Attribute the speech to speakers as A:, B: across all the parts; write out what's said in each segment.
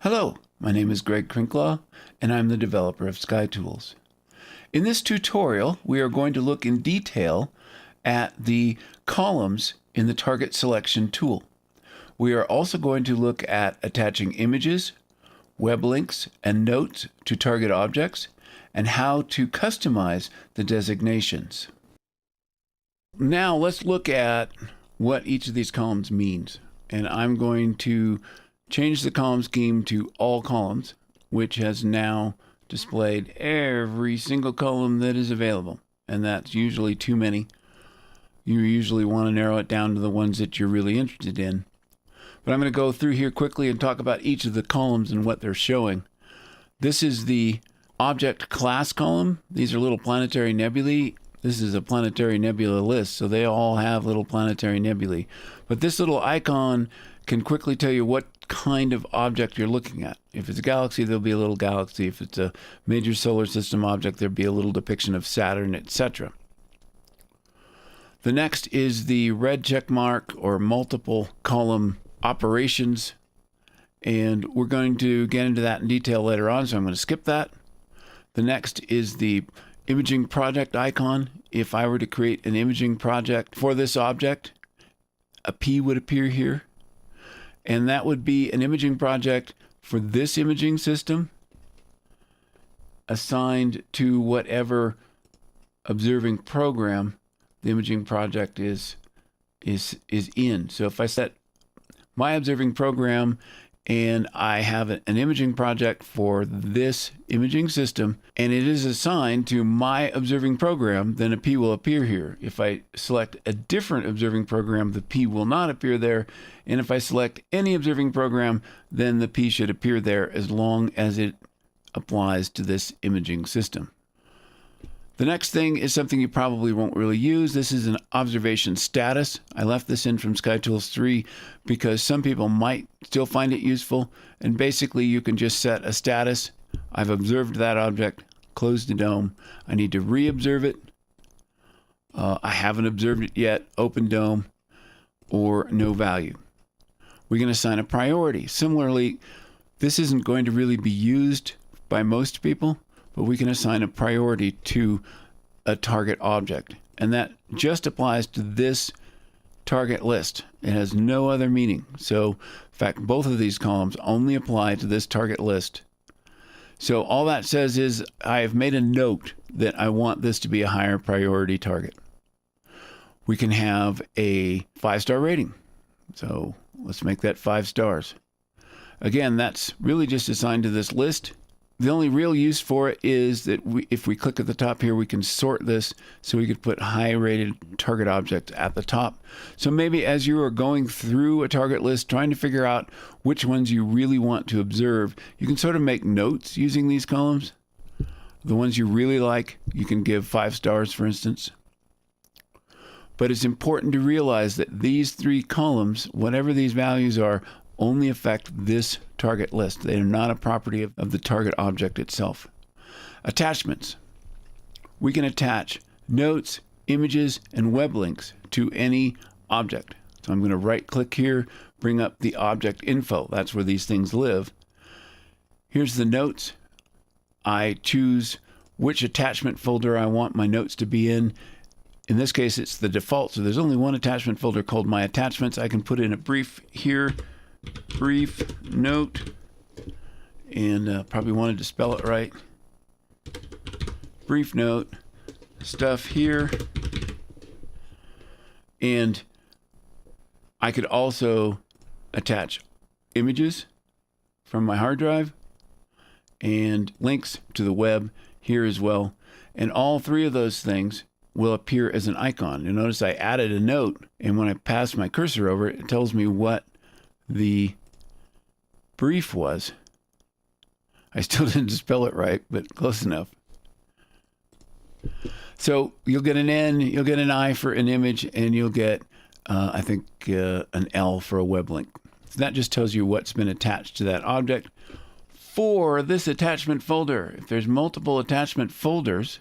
A: Hello, my name is Greg Crinklaw, and I'm the developer of SkyTools. In this tutorial, we are going to look in detail at the columns in the target selection tool. We are also going to look at attaching images, web links, and notes to target objects, and how to customize the designations. Now let's look at what each of these columns means. And I'm going to change the column scheme to all columns, which has now displayed every single column that is available. And that's usually too many. You usually want to narrow it down to the ones that you're really interested in. But I'm going to go through here quickly and talk about each of the columns and what they're showing. This is the object class column. These are little planetary nebulae. This is a planetary nebula list, so they all have little planetary nebulae. But this little icon can quickly tell you what kind of object you're looking at. If it's a galaxy, there'll be a little galaxy. If it's a major solar system object, there'll be a little depiction of Saturn, etc. The next is the red check mark or multiple column operations, and we're going to get into that in detail later on, so I'm going to skip that. The next is the imaging project icon. If I were to create an imaging project for this object, a P would appear here. And that would be an imaging project for this imaging system assigned to whatever observing program the imaging project is in. So if I set my observing program and I have an imaging project for this imaging system and it is assigned to my observing program, then a P will appear here. If I select a different observing program, the P will not appear there. And if I select any observing program, then the P should appear there as long as it applies to this imaging system. The next thing is something you probably won't really use. This is an observation status. I left this in from SkyTools 3 because some people might still find it useful. And basically you can just set a status. I've observed that object, close the dome. I need to re-observe it. I haven't observed it yet, open dome, or no value. We can assign a priority. Similarly, this isn't going to really be used by most people, but we can assign a priority to a target object. And that just applies to this target list. It has no other meaning. So, in fact, both of these columns only apply to this target list. So all that says is I have made a note that I want this to be a higher priority target. We can have a 5-star rating. So let's make that 5 stars. Again, that's really just assigned to this list. The only real use for it is that if we click at the top here, we can sort this so we could put high-rated target objects at the top. So maybe as you are going through a target list, trying to figure out which ones you really want to observe, you can sort of make notes using these columns. The ones you really like, you can give 5 stars, for instance. But it's important to realize that these 3 columns, whatever these values are, only affect this target list. They are not a property of the target object itself. Attachments. We can attach notes, images, and web links to any object. So I'm going to right-click here, bring up the object info. That's where these things live. Here's the notes. I choose which attachment folder I want my notes to be in. In this case, it's the default, so there's only one attachment folder called My Attachments. I can put in a brief here, brief note, and probably wanted to spell it right. Brief note, stuff here. And I could also attach images from my hard drive and links to the web here as well. And all 3 of those things will appear as an icon. You notice I added a note, and when I pass my cursor over it, it tells me what the brief was. I still didn't spell it right, but close enough. So you'll get an N, you'll get an I for an image, and you'll get, I think, an L for a web link. So that just tells you what's been attached to that object. For this attachment folder, if there's multiple attachment folders,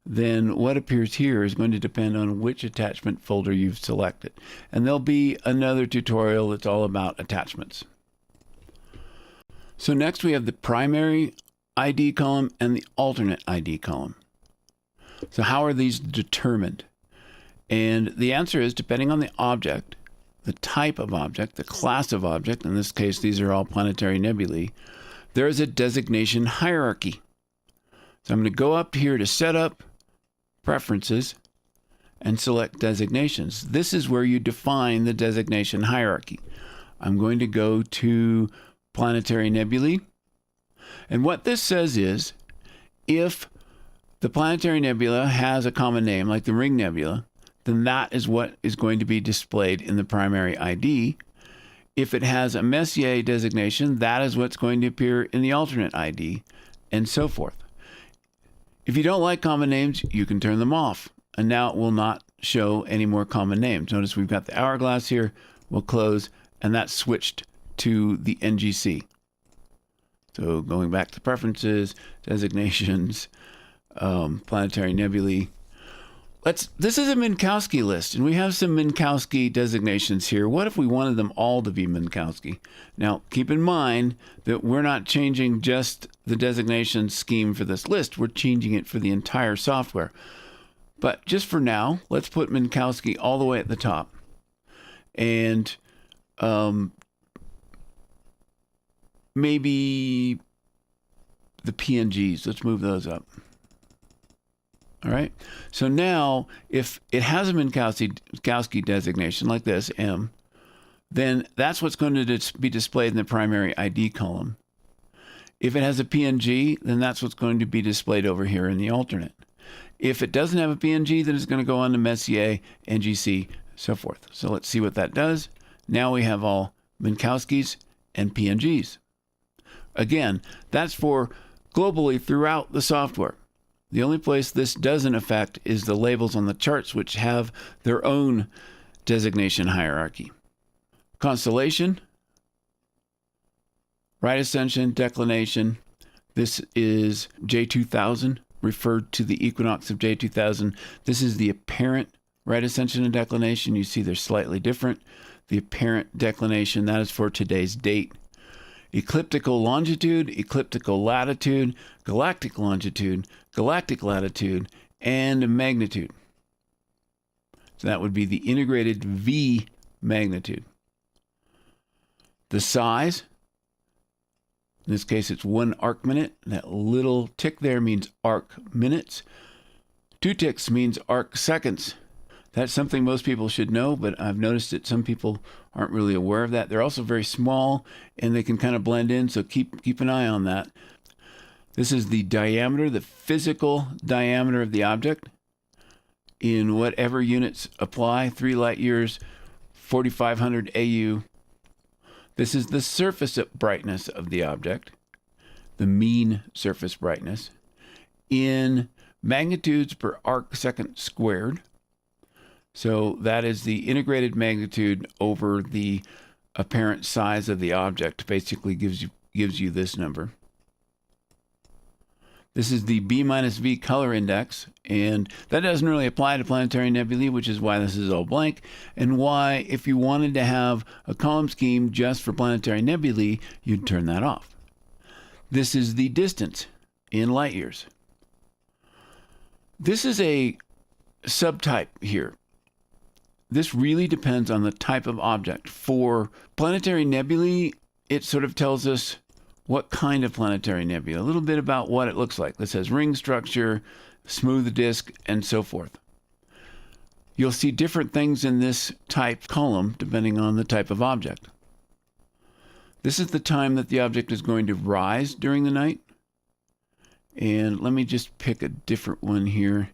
A: then what appears here is going to depend on which attachment folder you've selected. And there'll be another tutorial that's all about attachments. So next we have the primary ID column and the alternate ID column. So how are these determined? And the answer is, depending on the object, the type of object, the class of object, in this case these are all planetary nebulae, there is a designation hierarchy. So I'm going to go up here to Setup, Preferences, and select Designations. This is where you define the designation hierarchy. I'm going to go to Planetary Nebulae. And what this says is, if the planetary nebula has a common name, like the Ring Nebula, then that is what is going to be displayed in the primary ID. If it has a Messier designation, that is what's going to appear in the alternate ID, and so forth. If you don't like common names, you can turn them off, and now it will not show any more common names. Notice we've got the hourglass here. We'll close, and that's switched to the NGC. So going back to Preferences, Designations, Planetary Nebulae. This is a Minkowski list, and we have some Minkowski designations here. What if we wanted them all to be Minkowski? Now, keep in mind that we're not changing just the designation scheme for this list. We're changing it for the entire software. But just for now, let's put Minkowski all the way at the top. And maybe the PNGs. Let's move those up. All right. So now, if it has a Minkowski designation like this, M, then that's what's going to be displayed in the primary ID column. If it has a PNG, then that's what's going to be displayed over here in the alternate. If it doesn't have a PNG, then it's going to go on to Messier, NGC, so forth. So let's see what that does. Now we have all Minkowskis and PNGs. Again, that's for globally throughout the software. The only place this doesn't affect is the labels on the charts, which have their own designation hierarchy. Constellation, right ascension, declination. This is J2000, referred to the equinox of J2000. This is the apparent right ascension and declination. You see they're slightly different. The apparent declination, that is for today's date. Ecliptical longitude, ecliptical latitude, galactic longitude, galactic latitude, and magnitude. So that would be the integrated V magnitude. The size, in this case it's 1 arc minute. That little tick there means arc minutes. 2 ticks means arc seconds. That's something most people should know, but I've noticed that some people aren't really aware of that. They're also very small, and they can kind of blend in, so keep an eye on that. This is the diameter, the physical diameter of the object in whatever units apply. 3 light years, 4,500 AU. This is the surface brightness of the object, the mean surface brightness, in magnitudes per arc second squared. So that is the integrated magnitude over the apparent size of the object. Basically gives you this number. This is the B minus V color index, and that doesn't really apply to planetary nebulae, which is why this is all blank, and why if you wanted to have a column scheme just for planetary nebulae, you'd turn that off. This is the distance in light years. This is a subtype here. This really depends on the type of object. For planetary nebulae, it sort of tells us what kind of planetary nebula, a little bit about what it looks like. This has ring structure, smooth disk, and so forth. You'll see different things in this type column depending on the type of object. This is the time that the object is going to rise during the night. And let me just pick a different one here.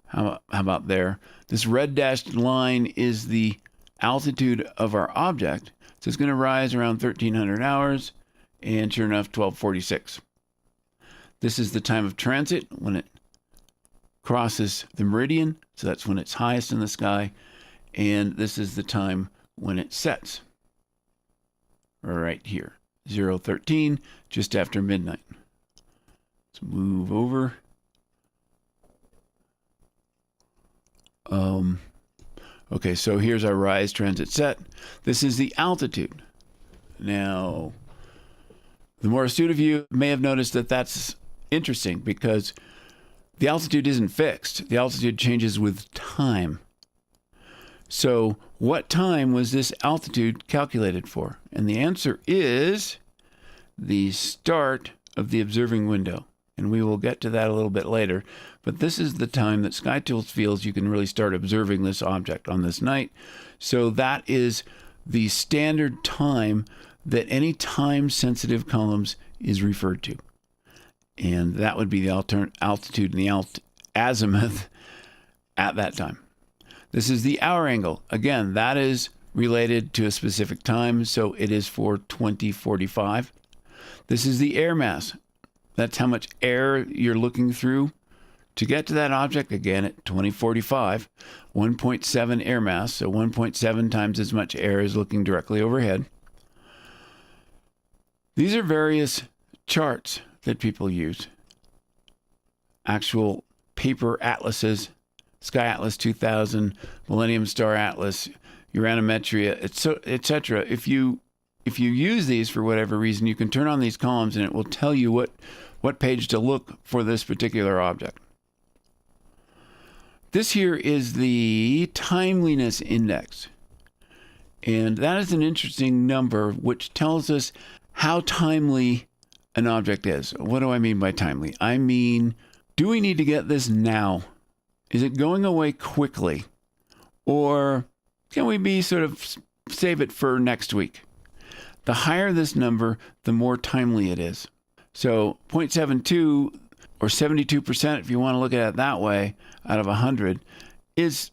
A: How about there? This red dashed line is the altitude of our object. So it's going to rise around 1300 hours, and sure enough, 1246. This is the time of transit when it crosses the meridian, so that's when it's highest in the sky, and this is the time when it sets. Right here, 013, just after midnight. Let's move over. Okay, so here's our rise, transit, set. This is the altitude. Now, The more astute of you may have noticed that that's interesting because the altitude isn't fixed. The altitude changes with time. So what time was this altitude calculated for? And the answer is the start of the observing window. And we will get to that a little bit later. But this is the time that SkyTools feels you can really start observing this object on this night. So that is the standard time that any time-sensitive columns is referred to. And that would be the altitude and the azimuth at that time. This is the hour angle. Again, that is related to a specific time, so it is for 2045. This is the air mass. That's how much air you're looking through to get to that object, again, at 2045. 1.7 air mass, so 1.7 times as much air is looking directly overhead. These are various charts that people use. Actual paper atlases, Sky Atlas 2000, Millennium Star Atlas, Uranometria, etc. If you use these for whatever reason, you can turn on these columns and it will tell you what page to look for this particular object. This here is the Timeliness Index. And that is an interesting number which tells us how timely an object is. What do I mean by timely? I mean, do we need to get this now? Is it going away quickly? Or can we be sort of save it for next week? The higher this number, the more timely it is. So 0.72 or 72%, if you want to look at it that way, out of 100, is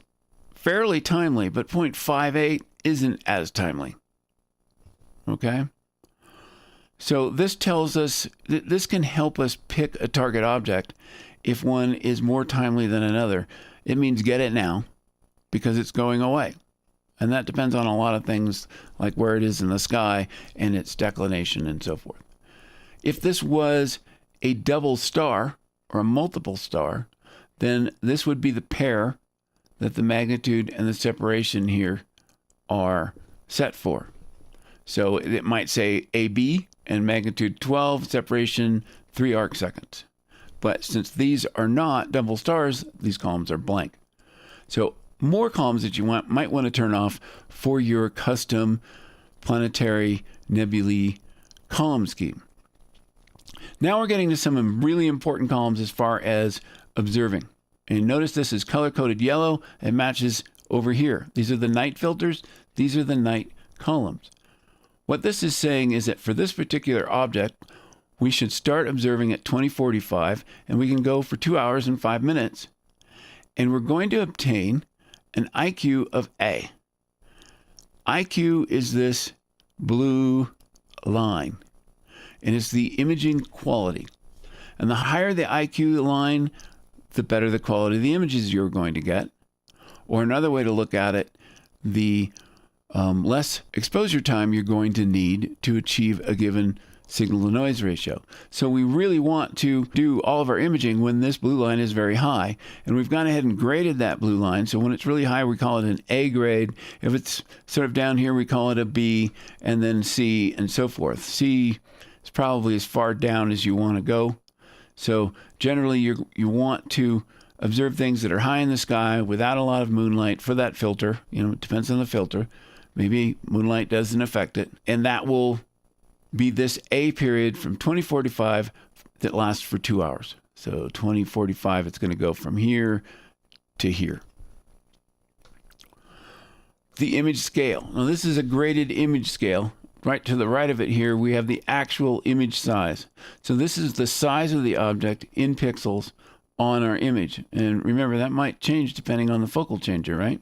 A: fairly timely, but 0.58 isn't as timely. Okay? So this tells us, this can help us pick a target object if one is more timely than another. It means get it now because it's going away. And that depends on a lot of things like where it is in the sky and its declination and so forth. If this was a double star or a multiple star, then this would be the pair that the magnitude and the separation here are set for. So it might say AB and magnitude 12, separation 3 arc seconds. But since these are not double stars, these columns are blank. So more columns that you might want to turn off for your custom Planetary Nebulae column scheme. Now we're getting to some really important columns as far as observing. And notice this is color-coded yellow. It matches over here. These are the night filters. These are the night columns. What this is saying is that for this particular object, we should start observing at 2045, and we can go for 2 hours and 5 minutes. And we're going to obtain an IQ of A. IQ is this blue line, and it's the imaging quality. And the higher the IQ line, the better the quality of the images you're going to get. Or another way to look at it, the less exposure time you're going to need to achieve a given signal-to-noise ratio. So we really want to do all of our imaging when this blue line is very high. And we've gone ahead and graded that blue line. So when it's really high, we call it an A grade. If it's sort of down here, we call it a B, and then C, and so forth. C is probably as far down as you want to go. So generally, you want to observe things that are high in the sky without a lot of moonlight for that filter. It depends on the filter. Maybe moonlight doesn't affect it. And that will be this A period from 2045 that lasts for 2 hours. So 2045, it's going to go from here to here. The image scale. Now this is a graded image scale. Right to the right of it here, we have the actual image size. So this is the size of the object in pixels on our image. And remember, that might change depending on the focal changer, right?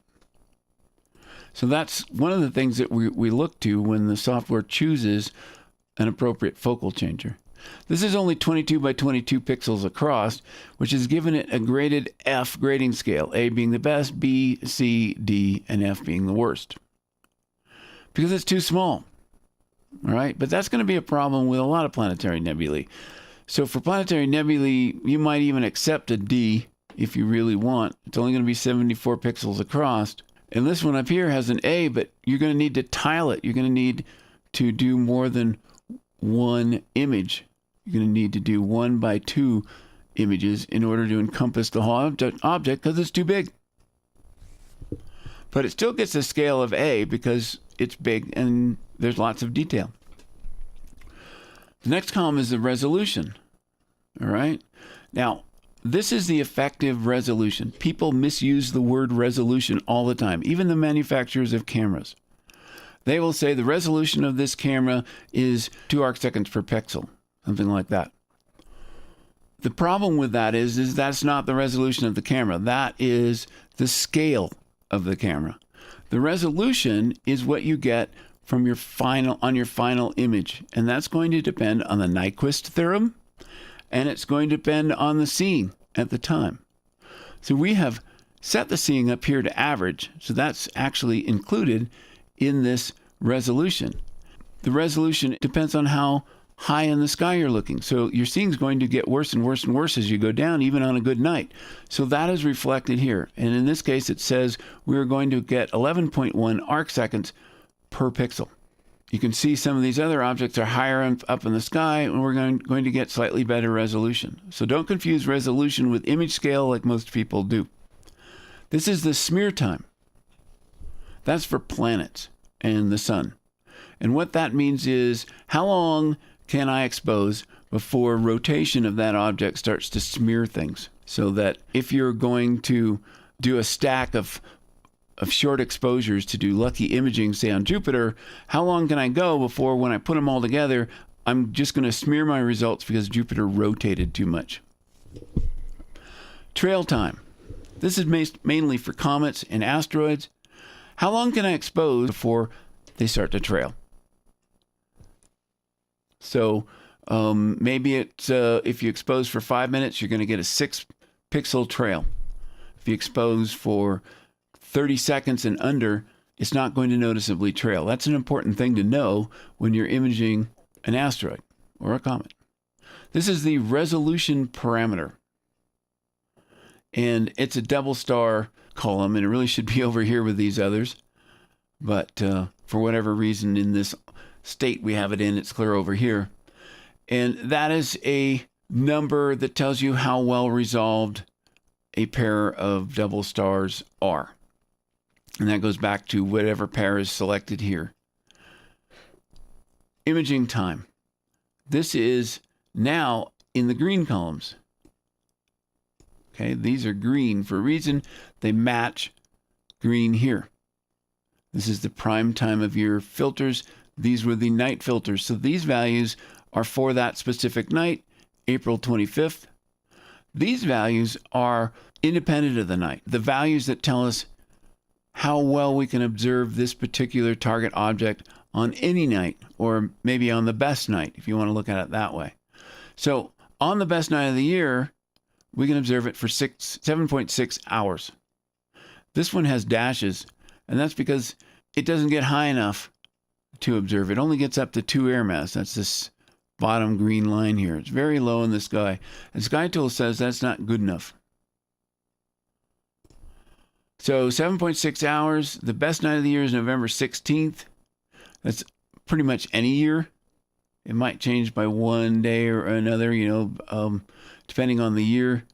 A: So that's one of the things that we look to when the software chooses an appropriate focal changer. This is only 22 by 22 pixels across, which has given it a graded F grading scale, A being the best, B, C, D, and F being the worst. Because it's too small. All right, but that's going to be a problem with a lot of planetary nebulae. So for planetary nebulae, you might even accept a D if you really want. It's only going to be 74 pixels across. And this one up here has an A, but you're going to need to tile it. You're going to need to do more than one image. You're going to need to do 1 by 2 images in order to encompass the whole object because it's too big. But it still gets a scale of A because it's big and there's lots of detail. The next column is the resolution. All right. Now, this is the effective resolution. People misuse the word resolution all the time, even the manufacturers of cameras. They will say the resolution of this camera is 2 arcseconds per pixel, something like that. The problem with that is that's not the resolution of the camera. That is the scale of the camera. The resolution is what you get from your final image, and that's going to depend on the Nyquist theorem, and it's going to depend on the seeing at the time. So we have set the seeing up here to average, so that's actually included in this resolution. The resolution depends on how high in the sky you're looking. So your seeing is going to get worse and worse and worse as you go down, even on a good night. So that is reflected here. And in this case, it says we're going to get 11.1 arcseconds per pixel. You can see some of these other objects are higher up in the sky, and we're going to get slightly better resolution. So don't confuse resolution with image scale like most people do. This is the smear time. That's for planets and the sun. And what that means is how long can I expose before rotation of that object starts to smear things? So that if you're going to do a stack of short exposures to do lucky imaging, say on Jupiter, how long can I go before when I put them all together, I'm just going to smear my results because Jupiter rotated too much? Trail time. This is mainly for comets and asteroids. How long can I expose before they start to trail? So maybe it's if you expose for 5 minutes, you're going to get a 6 pixel trail. If you expose for 30 seconds and under, it's not going to noticeably trail. That's an important thing to know when you're imaging an asteroid or a comet. This is the resolution parameter. And it's a double star column, and it really should be over here with these others. But for whatever reason, in this state we have it in, it's clear over here. And that is a number that tells you how well resolved a pair of double stars are. And that goes back to whatever pair is selected here. Imaging time. This is now in the green columns. Okay, these are green for a reason. They match green here. This is the prime time of year filters. These were the night filters. So these values are for that specific night, April 25th. These values are independent of the night. The values that tell us how well we can observe this particular target object on any night, or maybe on the best night, if you want to look at it that way. So on the best night of the year, we can observe it for 7.6 hours. This one has dashes, and that's because it doesn't get high enough to observe. It only gets up to 2 air mass. That's this bottom green line here. It's very low in the sky. And SkyTools says that's not good enough. So 7.6 hours. The best night of the year is November 16th. That's pretty much any year. It might change by one day or another, depending on the year.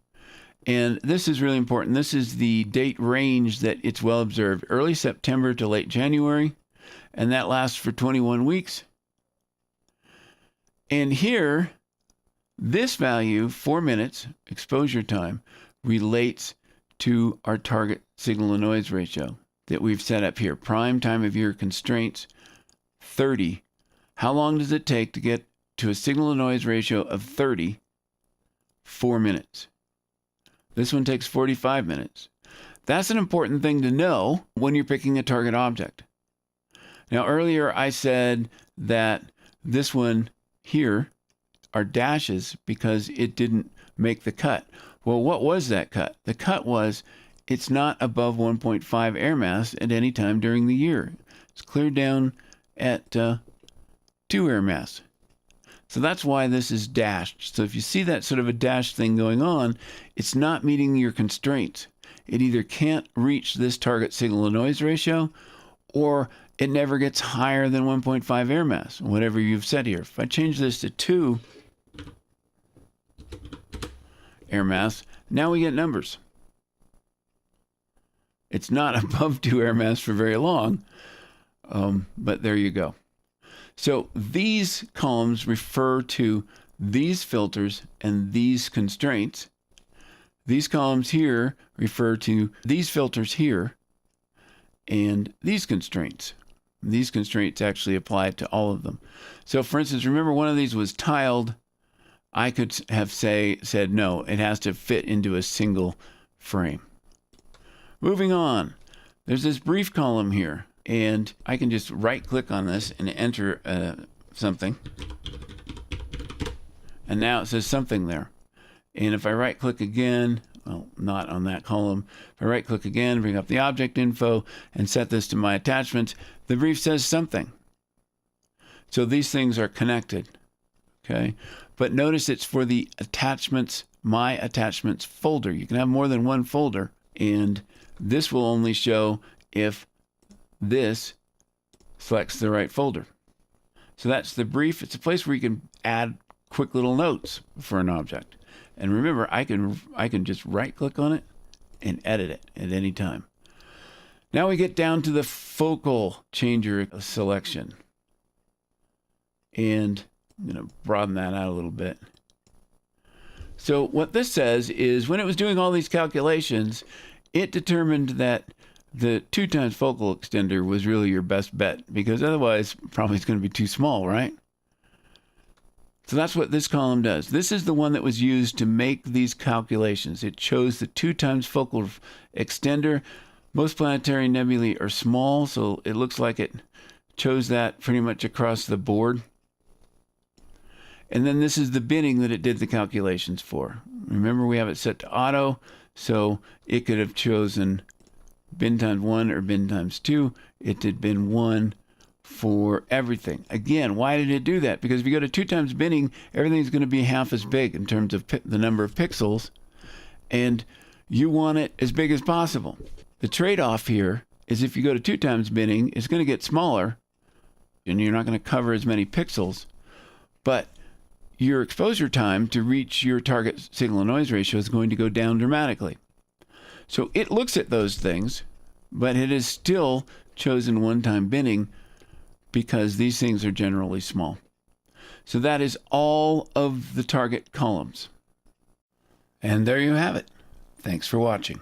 A: And this is really important. This is the date range that it's well observed. Early September to late January. And that lasts for 21 weeks. And here, this value, 4 minutes, exposure time, relates to our target signal to noise ratio that we've set up here. Prime time of year constraints, 30. How long does it take to get to a signal to noise ratio of 30? 4 minutes. This one takes 45 minutes. That's an important thing to know when you're picking a target object. Now, earlier I said that this one here are dashes because it didn't make the cut. Well, what was that cut? The cut was it's not above 1.5 air mass at any time during the year. It's cleared down at 2 air mass. So that's why this is dashed. So if you see that sort of a dash thing going on, it's not meeting your constraints. It either can't reach this target signal to noise ratio, or it never gets higher than 1.5 air mass, whatever you've set here. If I change this to 2 air mass, now we get numbers. It's not above 2 air mass for very long, but there you go. So these columns refer to these filters and these constraints. These columns here refer to these filters here and these constraints. These constraints actually apply to all of them. So for instance, remember one of these was tiled. I could have said, no, it has to fit into a single frame. Moving on, there's this brief column here, and I can just right click on this and enter something. And now it says something there. And if I right click again, well, not on that column. If I right click again, bring up the object info and set this to my attachments, the brief says something. So these things are connected, okay? But notice it's for the attachments, my attachments folder. You can have more than one folder, and this will only show if this selects the right folder. So that's the brief. It's a place where you can add quick little notes for an object. And remember, I can just right click on it and edit it at any time. Now we get down to the focal changer selection. And I'm going to broaden that out a little bit. So what this says is when it was doing all these calculations, it determined that the 2 times focal extender was really your best bet, because otherwise probably it's going to be too small, right? So that's what this column does. This is the one that was used to make these calculations. It chose the 2 times focal extender. Most planetary nebulae are small, so it looks like it chose that pretty much across the board. And then this is the binning that it did the calculations for. Remember, we have it set to auto, so it could have chosen bin times 1 or bin times 2. It did bin 1 for everything. Again, why did it do that? Because if you go to 2 times binning, everything's going to be half as big in terms of the number of pixels, and you want it as big as possible. The trade-off here is if you go to 2 times binning, it's going to get smaller, and you're not going to cover as many pixels, but your exposure time to reach your target signal-to-noise ratio is going to go down dramatically. So it looks at those things, but it has still chosen 1-time binning because these things are generally small. So that is all of the target columns. And there you have it. Thanks for watching.